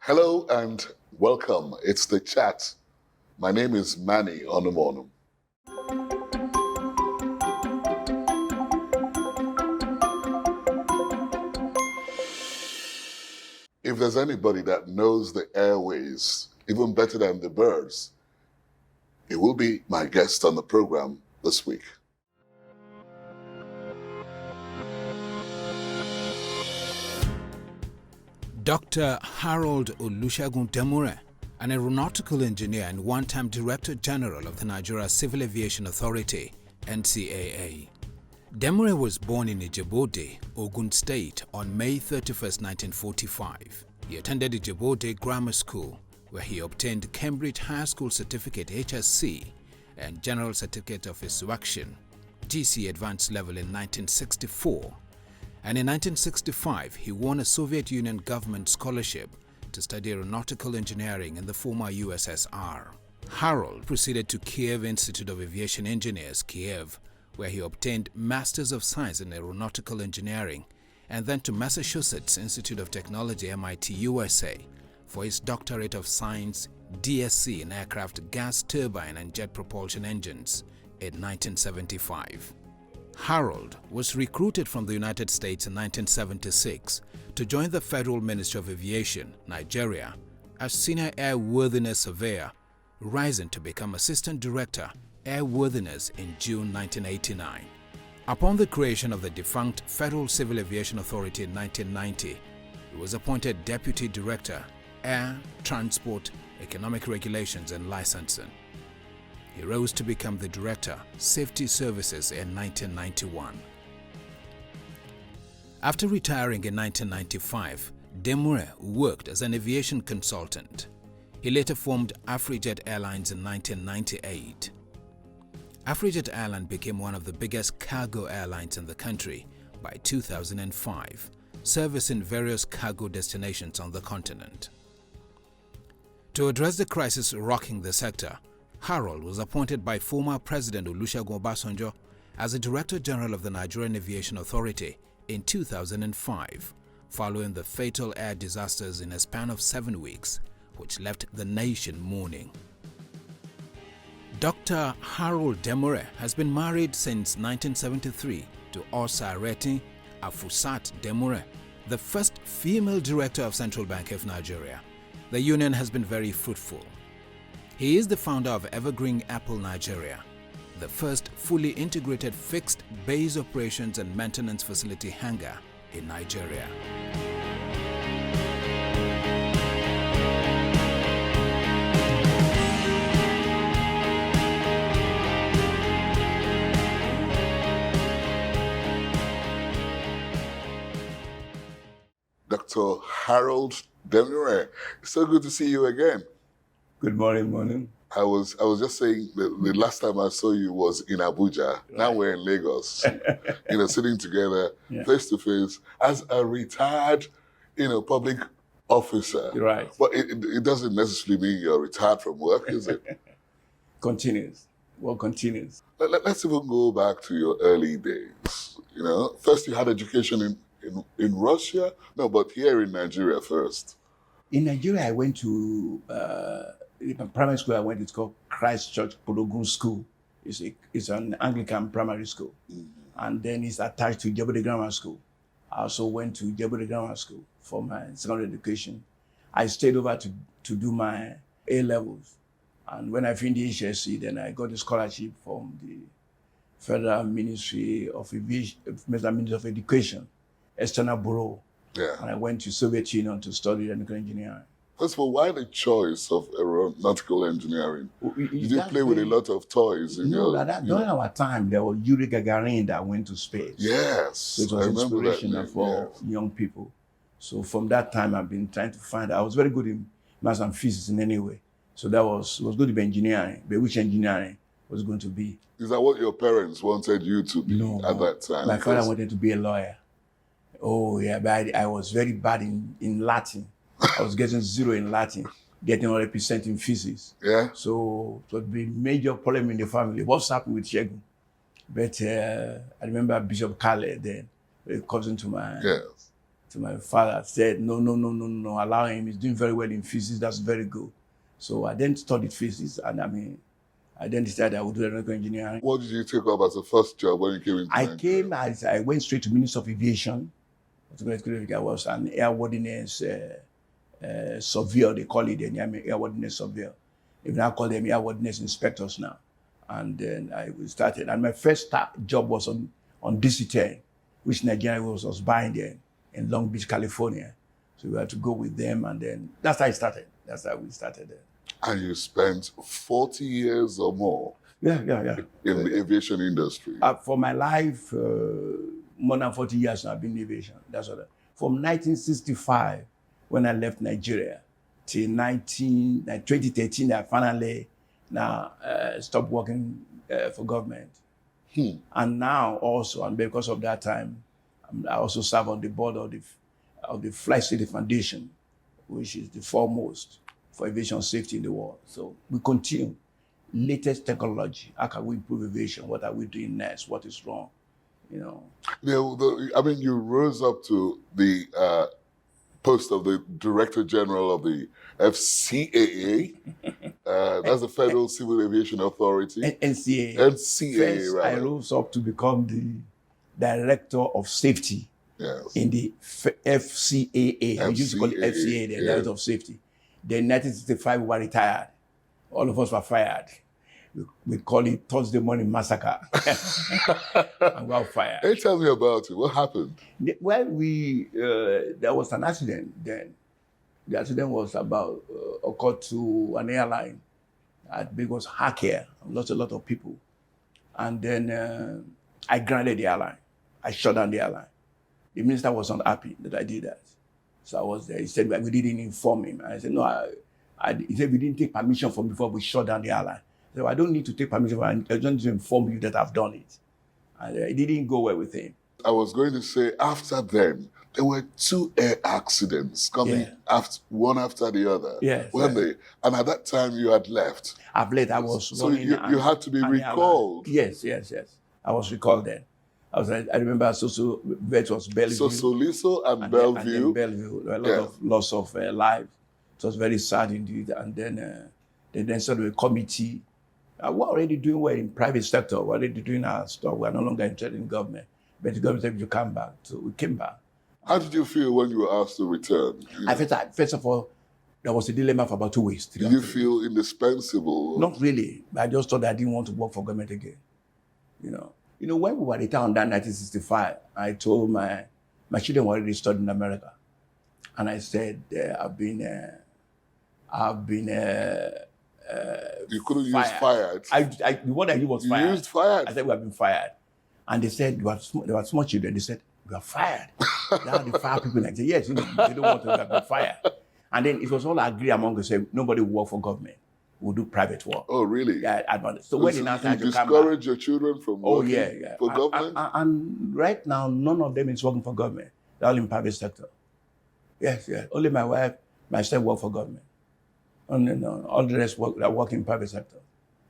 Hello and welcome. It's The Chat. My name is Manny Onumonum. If there's anybody that knows the airways even better than the birds, it will be my guest on the program this week. Dr. Harold Olusegun Demure, an aeronautical engineer and one-time Director General of the Nigeria Civil Aviation Authority, NCAA. Demure was born in Ijebu-Ode, Ogun State on May 31, 1945. He attended Ijebu-Ode Grammar School, where he obtained Cambridge High School Certificate HSC and General Certificate of Instruction, GC Advanced Level in 1964. And in 1965, he won a Soviet Union government scholarship to study aeronautical engineering in the former USSR. Harold proceeded to Kiev Institute of Aviation Engineers, Kiev, where he obtained Masters of Science in Aeronautical Engineering, and then to Massachusetts Institute of Technology, MIT, USA, for his Doctorate of Science, DSc in Aircraft Gas Turbine and Jet Propulsion Engines in 1975. Harold was recruited from the United States in 1976 to join the Federal Ministry of Aviation, Nigeria, as Senior Airworthiness Surveyor, rising to become Assistant Director, Airworthiness in June 1989. Upon the creation of the defunct Federal Civil Aviation Authority in 1990, he was appointed Deputy Director, Air, Transport, Economic Regulations and Licensing. He rose to become the Director, Safety Services in 1991. After retiring in 1995, Demure worked as an aviation consultant. He later formed Afrijet Airlines in 1998. Afrijet Airline became one of the biggest cargo airlines in the country by 2005, servicing various cargo destinations on the continent. To address the crisis rocking the sector, Harold was appointed by former President Olusegun Obasanjo as the Director General of the Nigerian Aviation Authority in 2005, following the fatal air disasters in a span of 7 weeks, which left the nation mourning. Dr. Harold Demure has been married since 1973 to Osareti Afusat Demure, the first female director of Central Bank of Nigeria. The union has been very fruitful. He is the founder of Evergreen Apple Nigeria, the first fully integrated fixed base operations and maintenance facility hangar in Nigeria. Dr. Harold Demure, it's so good to see you again. Good morning. I was just saying the last time I saw you was in Abuja. Right. Now we're in Lagos, sitting together face to face as a retired, public officer. Right. But it doesn't necessarily mean you're retired from work, is it? Continues. Work continues. Let's even go back to your early days. First you had education in Russia? No, but here in Nigeria first. In Nigeria, I went to primary school. It's called Christ Church Pologun School. It's an Anglican primary school. Mm-hmm. And then it's attached to Ijebu-Ode Grammar School. I also went to Ijebu-Ode Grammar School for my secondary education. I stayed over to do my A-levels. And when I finished the HSC, then I got a scholarship from the Federal Ministry of Aviation, Ministry of Education, External Bureau. Yeah. And I went to Soviet Union to study aeronautical engineering. First of all, why the choice of aeronautical engineering? Did you play with a lot of toys? During our time, there was Yuri Gagarin that went to space. Yes. So it was inspirational for young people. So from that time, I've been trying to find out. I was very good in maths and physics in any way. So that was going to be engineering, but which engineering was going to be. Is that what your parents wanted you to be at that time? My father wanted to be a lawyer. Oh, yeah, but I was very bad in Latin. I was getting 0 in Latin, getting 100% in physics. Yeah. So it would be a major problem in the family. What's happened with Shegun? But I remember Bishop Kale then, a cousin to my to my father. Said, no, allow him. He's doing very well in physics. That's very good. So I then studied physics, and I then decided I would do aeronautical engineering. What did you take up as a first job when you came into Nigeria? I went straight to Ministry of Aviation. I was an airworthiness surveyor, they call it, the airworthiness surveyor. They now call them airworthiness inspectors now. And then I started. And my first job was on DC-10, which Nigeria was buying there in Long Beach, California. So we had to go with them, and then that's how I started. That's how we started there. And you spent 40 years or more in the aviation industry. For my life, more than 40 years now I've been in aviation. That's what. From 1965, when I left Nigeria, till 2013, I finally stopped working for government. And now also, and because of that time, I also serve on the board of the Flight Safety Foundation, which is the foremost for aviation safety in the world. So we continue. Latest technology. How can we improve aviation? What are we doing next? What is wrong? You rose up to the post of the Director General of the FCAA. That's the Federal Civil Aviation Authority. NCAA. NCAA, First, right. I rose up to become the Director of Safety in the FCAA. We used to call it FCAA, the Director of Safety. Then 1965, we were retired. All of us were fired. We call it Thursday morning massacre. And we were fired. Hey, tell me about it. What happened? Well, there was an accident then. The accident was occurred to an airline. It was hack here, lost a lot of people. And then I grounded the airline. I shut down the airline. The minister was not happy that I did that. So I was there. He said, we didn't inform him. And I said, no, he said, we didn't take permission from before we shut down the airline. I said, I don't need to take permission from I just need to inform you that I've done it. And it didn't go well with him. I was going to say, after then, there were 2 air accidents coming one after the other. Yes. And at that time, you had left. I've left. I was so you had to be recalled. Yes. I was recalled then. I remember Vet was Bellevue. So Soliso and Bellevue. And then Bellevue, a lot of loss of lives. It was very sad indeed. And then they then started a committee. We're already doing well in private sector. We're already doing our stuff. We're no longer interested in government. But the government said, you come back. So we came back. How did you feel when you were asked to return? I felt, first of all, there was a dilemma for about 2 weeks. Did you feel indispensable? Not really. I just thought I didn't want to work for government again. When we were retired in 1965, I told my children were already studying in America. And I said, I've been you couldn't use fired. The word I used was fired. You used fired. I said, we have been fired. And they said, there were small children. They said, we are fired. Now they fire people. I said, yes, they don't want to have been fired. And then it was all agreed among us, say, nobody will work for government. We'll do private work. Oh, really? Yeah. So when they now started to come back. You discourage your children from working for government? And right now, none of them is working for government. They're all in private sector. Yes. Only my wife, myself work for government. And all the rest work in private sector.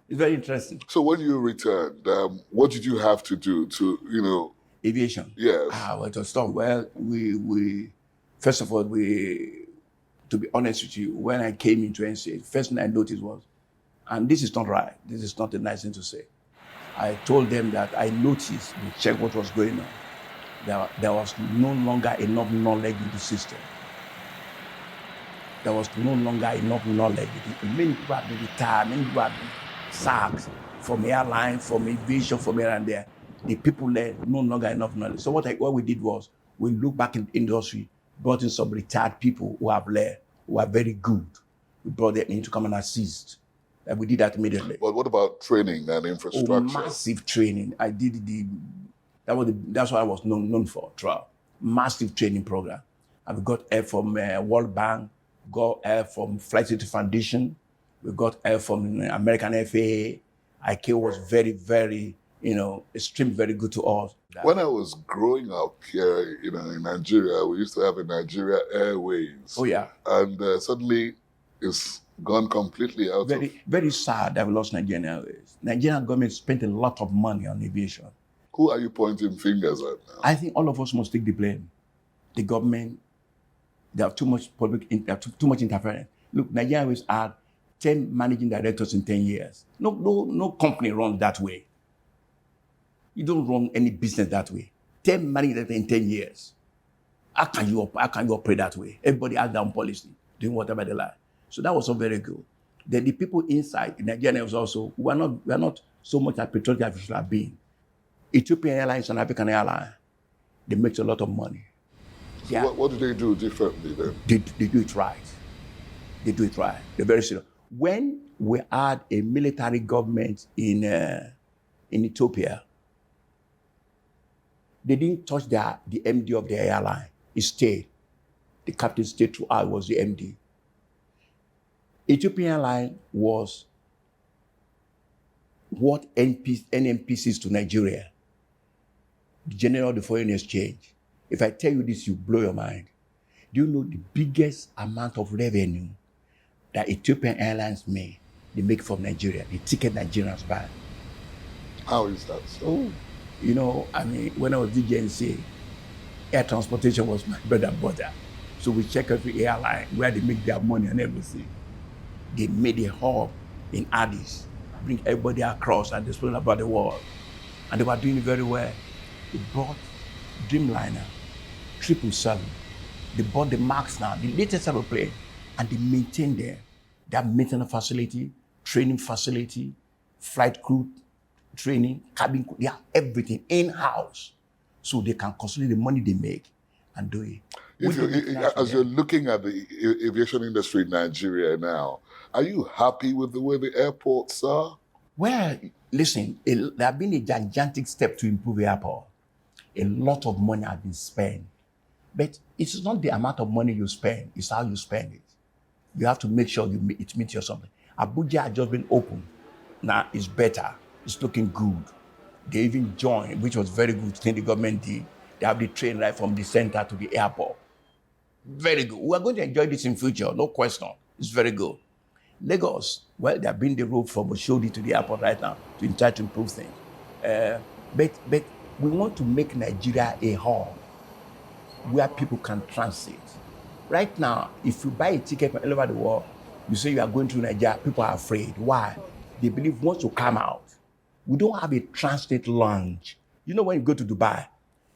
It's very interesting. So when you returned, what did you have to do to, Aviation? Yes. Well, to stop. Well, we first of all, to be honest with you, when I came into NCA, first thing I noticed was, and this is not right, this is not a nice thing to say. I told them that I noticed, we checked what was going on. There was no longer enough knowledge in the system. There was no longer enough knowledge. Many people have been retired, many people have been sacked from airline, from aviation, from here and there. The people there no longer enough knowledge. So what we did was, we looked back in the industry, brought in some retired people who have left, who are very good. We brought them in to come and assist. And we did that immediately. But what about training and infrastructure? Massive training. I did that's what I was known for, trial. Massive training program. And we got help from World Bank, got help from Flight Safety Foundation, we got help from American FAA. ICAO was very, very, extremely very good to us. When I was growing up here, in Nigeria, we used to have a Nigeria Airways. Oh, yeah. And suddenly it's gone completely out of... Very sad that we lost Nigerian Airways. Nigerian government spent a lot of money on aviation. Who are you pointing fingers at now? I think all of us must take the blame. the government, they have too much too much interference. Look, Nigeria Airways had 10 managing directors in 10 years. No company runs that way. You don't run any business that way. 10 managing directors in 10 years. How can you operate that way? Everybody has their own policy, doing whatever they like. So that was all very good. Then the people inside in Nigeria was also, we are not so much as patriotic as we should have been. Ethiopian Airlines and African Airlines, they make a lot of money. So what do they do differently then? They do it right. They do it right. They're very serious. When we had a military government in Ethiopia, they didn't touch the MD of the airline. He stayed. The captain stayed throughout, was the MD. Ethiopian Airline was what NNPC is to Nigeria. The General of the Foreign Exchange. If I tell you this, you blow your mind. Do you know the biggest amount of revenue that Ethiopian Airlines make? They make from Nigeria. The ticket Nigerians buy. How is that so? Oh, you know, I mean, when I was DGNC, air transportation was my bread and butter. So we check every airline where they make their money and everything. They made a hub in Addis, bring everybody across and explain about the world. And they were doing it very well. They bought Dreamliner, 777. They bought the Max now, the latest aeroplane, and they maintain them. They have maintenance facility, training facility, flight crew training, cabin crew, they have everything in-house. So they can consolidate the money they make and do it. As you're looking at the aviation industry in Nigeria now, are you happy with the way the airports are? Well, listen, there have been a gigantic step to improve the airport. A lot of money has been spent. But it's not the amount of money you spend, it's how you spend it. You have to make sure it meets your something. Abuja has just been opened. Now it's better. It's looking good. They even joined, which was very good thing the government did. They have the train right from the center to the airport. Very good. We are going to enjoy this in future, no question. It's very good. Lagos, well, they have been the road from Oshodi to the airport right now to try to improve things. But we want to make Nigeria a hub where people can transit. Right now, if you buy a ticket from all over the world, you say you are going to Nigeria, people are afraid. Why? They believe once you come out, we don't have a transit lounge. You know when you go to Dubai,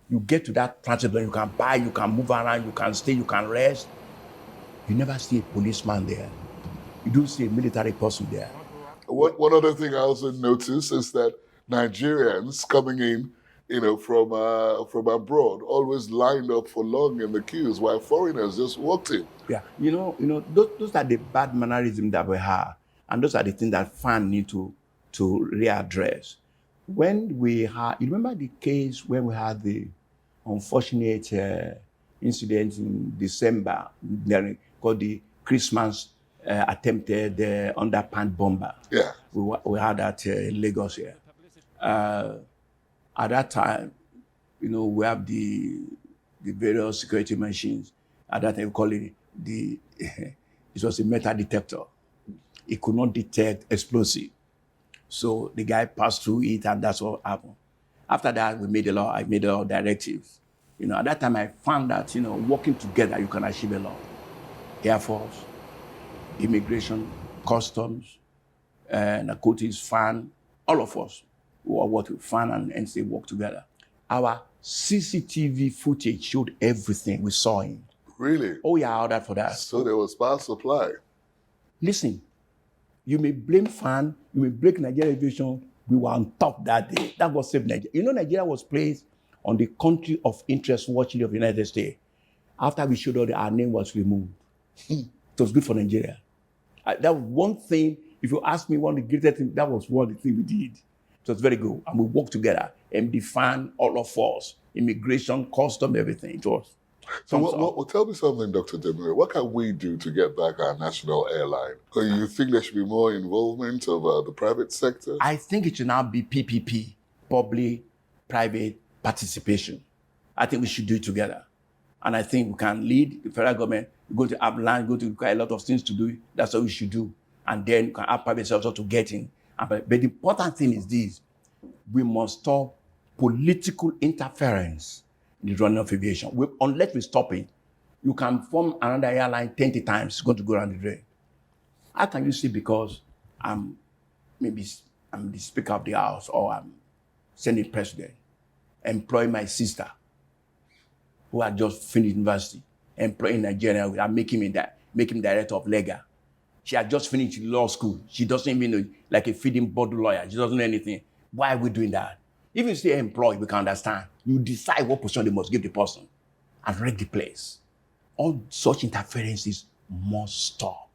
you get to that transit lounge, you can buy, you can move around, you can stay, you can rest. You never see a policeman there. You don't see a military person there. One other thing I also noticed is that Nigerians coming in, from abroad always lined up for long in the queues while foreigners just walked in. Yeah, those are the bad mannerisms that we have, and those are the things that fans need to readdress. When we had, you remember the case when we had the unfortunate incident in December called the Christmas attempted underpants bomber. Yeah, we had that in Lagos here. At that time, we have the various security machines. At that time, we call it it was a metal detector. It could not detect explosive. So the guy passed through it, and that's what happened. After that, I made a lot of directives. At that time, I found that, working together, you can achieve a lot. Air Force, immigration, customs, narcotics, FAN, all of us who are working, FAN and NSA work together. Our CCTV footage showed everything. We saw him. Really? Oh, yeah, I ordered for that. So there was power supply. Listen, you may blame FAN, you may break Nigeria Aviation. We were on top that day. That was saved Nigeria. Nigeria was placed on the country of interest watch list of the United States. After we showed all our name was removed. It was good for Nigeria. That was one thing, if you ask me one of the greatest things, that was one of the things we did. It was very good. And we worked together. MD FAN, all of us, immigration, custom, everything. It was. So tell me something, Dr. Demure. What can we do to get back our national airline? Do you think there should be more involvement of the private sector? I think it should now be PPP, public-private participation. I think we should do it together. And I think we can lead the federal government, go to have land, go to require a lot of things to do. That's what we should do. And then you can have private sector to get in. But the important thing is this. We must stop political interference the running of aviation. Unless we stop it, you can form another airline 20 times, it's going to go around the drain. How can you say because I'm the Speaker of the House or I'm Senate President, employ my sister who had just finished university, employ in Nigeria, and make him director of legal. She had just finished law school. She doesn't even know, like a feeding board lawyer. She doesn't know anything. Why are we doing that? If you say employ, we can understand. You decide what position they must give the person and rent the place. All such interferences must stop.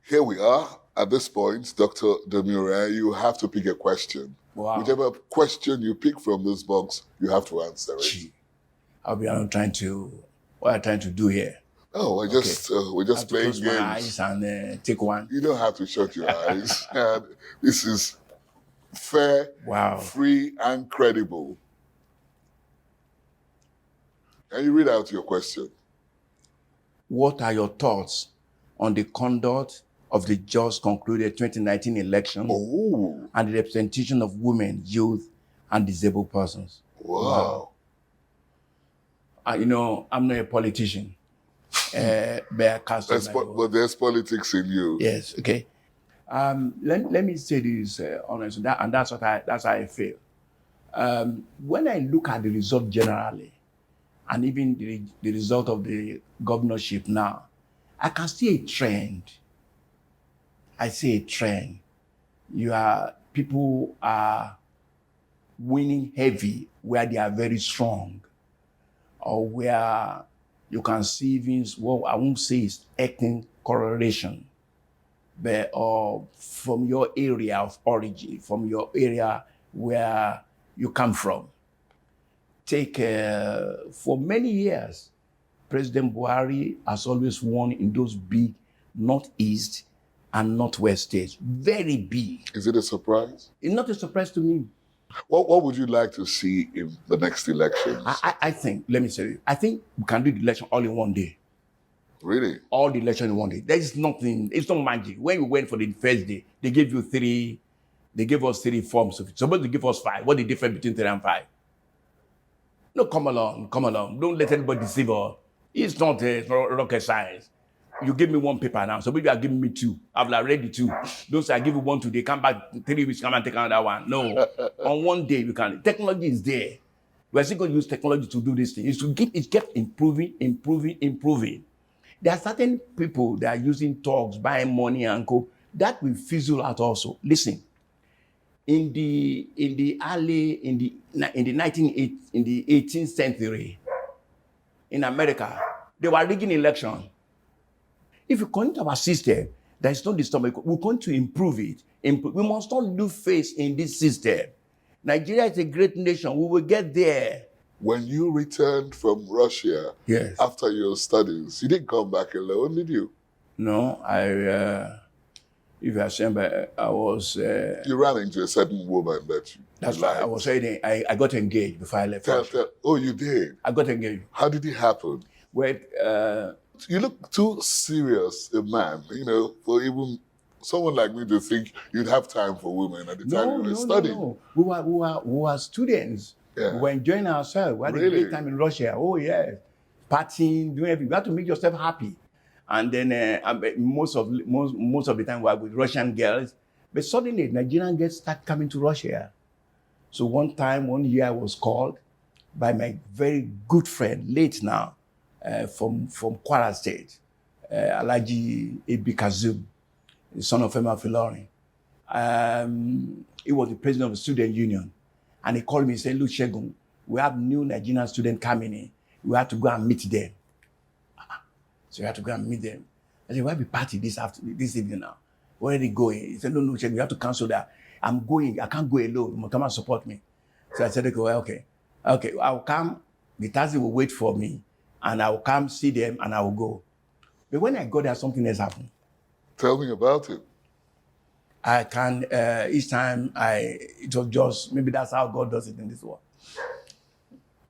Here we are. At this point, Dr. Demure, you have to pick a question. Wow. Whichever question you pick from this box, you have to answer it. Gee, what are you trying to do here? Oh, we're just playing close games. my eyes and take one. You don't have to shut your eyes. And this is fair, free, and credible. Can you read out your question? What are your thoughts on the conduct of the just concluded 2019 election and the representation of women, youth, and disabled persons? Wow. I'm not a politician. But there's politics in you. Yes, okay. Let me say this honestly, that's how I feel. When I look at the result generally, and even the result of the governorship now, I can see a trend. I see a trend. People are winning heavy where they are very strong, or where you can see even what I won't say is ethnic correlation, but from your area of origin, from your area where you come from. For many years, President Buhari has always won in those big Northeast and Northwest states. Very big. Is it a surprise? It's not a surprise to me. What would you like to see in the next elections? I think, let me say, I think we can do the election all in one day. Really? All the election in one day. There is nothing, it's not magic. When we went for the first day, they gave us 3 forms of it. Supposed to give us 5. What's the difference between 3 and 5? No, come along. Don't let anybody deceive us. It's not rocket science. You give me 1 paper now, so maybe you are giving me 2. I've already 2. Don't say I give you 1 today, come back 3 weeks, come and take another one. No. On one day, we can. Technology is there. We're still going to use technology to do this thing. It kept improving. There are certain people that are using talks, buying money and go. That will fizzle out also. Listen, in the 18th century, in America, they were rigging election. If you continue our system, there is no disturb. We're going to improve it. We must not lose faith in this system. Nigeria is a great nation. We will get there. When you returned from Russia after your studies, you didn't come back alone, did you? No, if I remember, I was... you ran into a certain woman that you That's liked. right. I was saying I got engaged before I left. Oh, you did? I got engaged. How did it happen? Well, you look too serious a man, for even someone like me to think you'd have time for women at the time you were studying. No. We were students. Yeah. We were enjoying ourselves. We had a great time in Russia. Oh, yeah. Partying, doing everything. You have to make yourself happy. And then most of the time we were with Russian girls. But suddenly, Nigerian girls start coming to Russia. So one year I was called by my very good friend, late now, from Kwara State, Alhaji Ibi Kazum, the son of Emma Filorin. He was the president of the student union. And he called me and said, "Look, Shegun, we have new Nigerian students coming in. We have to go and meet them." So we have to go and meet them. I said, "Why be party this evening now? Where are they going?" He said, "No, Shegun, you have to cancel that. I'm going. I can't go alone. You must come and support me." So I said, okay, I'll come. The taxi will wait for me. And I will come see them and I will go. But when I got there, something else happened. Tell me about it. I can, each time it was just, maybe that's how God does it in this world.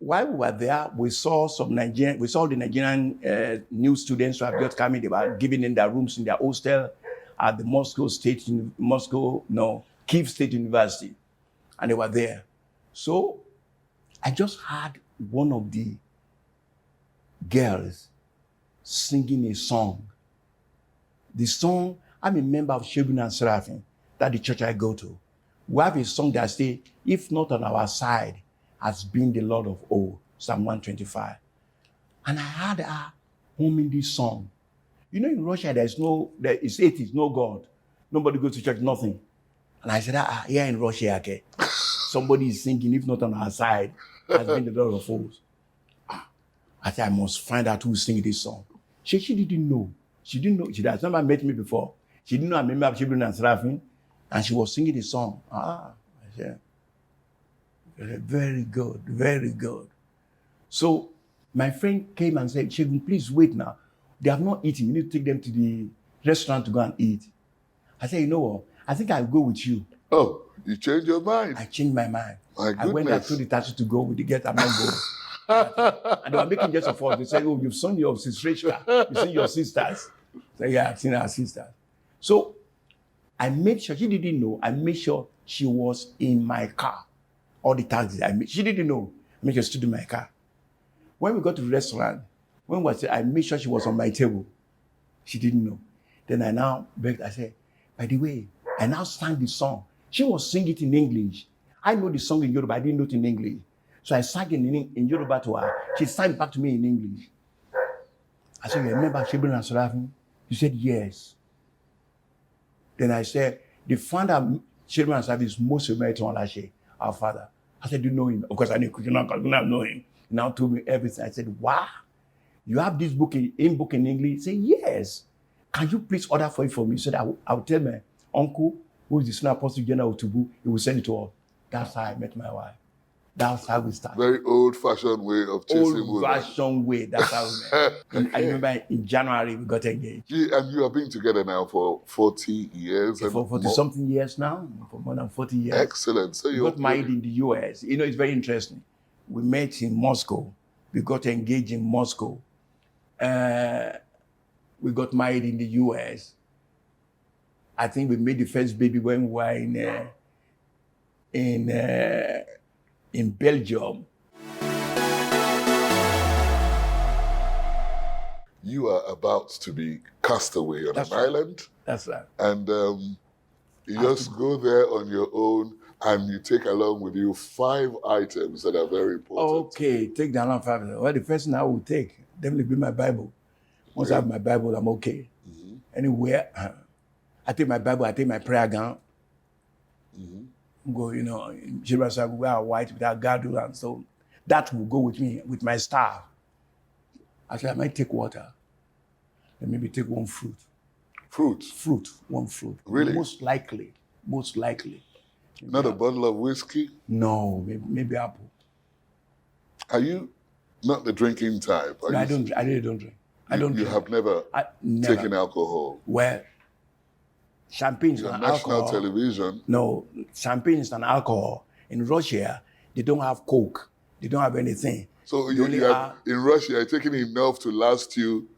while we were there, we saw the Nigerian new students who have just come in. They were giving in their rooms in their hostel at the Kiev State University. And they were there. So I just heard one of the girls singing a song. The song, I'm a member of Shebun and Seraphim, that's the church I go to. We have a song that says, if not on our side, has been the Lord of old, Psalm 125. And I heard her humming this song. You know, in Russia, it's atheist, no God. Nobody goes to church, nothing. And I said, here in Russia, okay, somebody is singing, if not on our side, has been the Lord of hosts. I said, I must find out who's singing this song. She didn't know. She didn't know. She has never met me before. She didn't know I'm a member of Shebun and Seraphim. And she was singing the song. I said, very good, very good. So my friend came and said, Shebun, please wait now. They have not eaten. You need to take them to the restaurant to go and eat. I said, you know what? I think I'll go with you. Oh, you changed your mind. I changed my mind. My goodness. I went there to the taxi to go with the guest. I'm not going. And they were making just a fault. They said, oh, you've seen your sister. You've seen your sisters. I said, yeah, I've seen our sisters. So I made sure, she didn't know, I made sure she was in my car. All the taxis, she didn't know. I made sure she stood in my car. When we got to the restaurant, I made sure she was on my table. She didn't know. Then I now begged, I said, by the way, I now sang the song. She was singing it in English. I know the song in Yoruba, I didn't know it in English. So I sang it in Yoruba to her. She sang back to me in English. I said, you remember Shebun and Seraphim? She said, yes. Then I said, the founder of Shebun and Seraphim is Mose Olashe, our father. I said, do you know him? Of course, I knew, because I don't know him. He now told me everything. I said, wow, you have this book in English? He said, yes. Can you please order for it for me? He said, I will tell my uncle, who is the Senior Apostle General Otubu, he will send it to us. That's how I met my wife. That's how we started. Very old-fashioned way of chasing women. Old-fashioned way. That's how we met. I remember in January we got engaged. And you have been together now for 40 years. For 40-something years now. For more than 40 years. Excellent. So you got married in the U.S. You know, it's very interesting. We met in Moscow. We got engaged in Moscow. We got married in the U.S. I think we made the first baby when we were in Belgium. You are about to be cast away on an island. That's right. And you just go there on your own and you take along with you 5 items that are very important. Okay, take the along 5. Well, the first thing I will take, definitely be my Bible. Once I have my Bible, I'm okay. Mm-hmm. Anywhere, I take my Bible, I take my prayer gown. Mm-hmm. Go, you know, Jerusalem, we wear white with our girdle, and so that will go with me, with my staff. I said, I might take water. And maybe take one fruit. Fruit? One fruit. Really? Most likely. Maybe not a bottle of whiskey? No, maybe apple. Are you not the drinking type? No, I really don't drink. You have never taken alcohol? Well, champagne is an alcohol. National television. No, champagne is an alcohol. In Russia, they don't have Coke. They don't have anything. So in Russia, you're taking enough to last you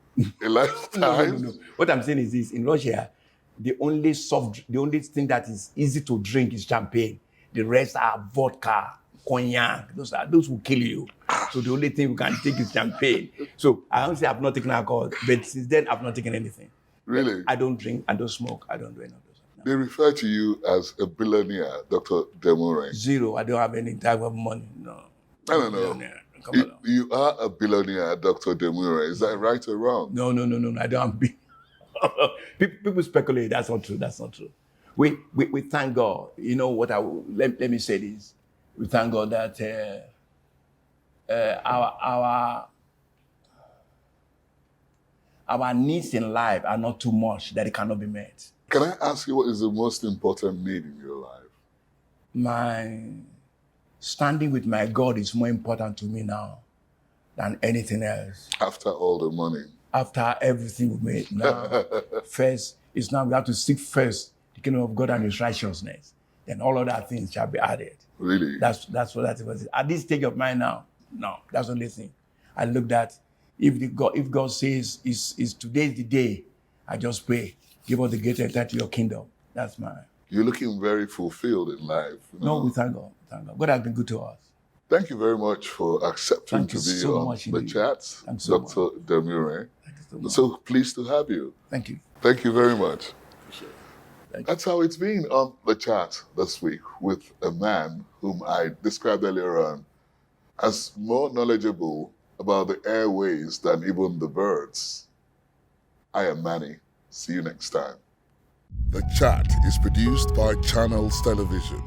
a lifetime? No. What I'm saying is this. In Russia, the only thing that is easy to drink is champagne. The rest are vodka, cognac. Those will kill you. So the only thing we can take is champagne. So I honestly have not taken alcohol, but since then I've not taken anything. Really? I don't drink, I don't smoke, I don't do any of those. No. They refer to you as a billionaire, Dr. Demure. Zero, I don't have any type of money, no. I don't know. You are a billionaire, Dr. Demure. Is that right or wrong? No, I don't have people speculate, that's not true. We thank God. You know what let me say this. We thank God that our needs in life are not too much that it cannot be met. Can I ask you what is the most important need in your life? My standing with my God is more important to me now than anything else. After all the money? After everything we made. Now, first, it's now we have to seek first the kingdom of God and his righteousness. Then all other things shall be added. Really? That's what that was. At this stage of mine now, No, that's the only thing. I looked at if God says is today's the day, I just pray, give us the great enter to your kingdom. That's my. You're looking very fulfilled in life. No, we thank God. Thank God. God has been good to us. Thank you very much for accepting Thank to you be so on much the indeed. chat, Thanks so Dr. Demure. Thank you so much. So pleased to have you. Thank you. Thank you very much. Appreciate it. Thank you. That's how it's been on the chat this week with a man whom I described earlier on as more knowledgeable about the airways than even the birds. I am Manny. See you next time. The Chat is produced by Channels Television.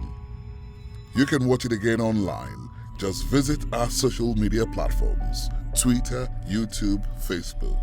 You can watch it again online. Just visit our social media platforms: Twitter, YouTube, Facebook.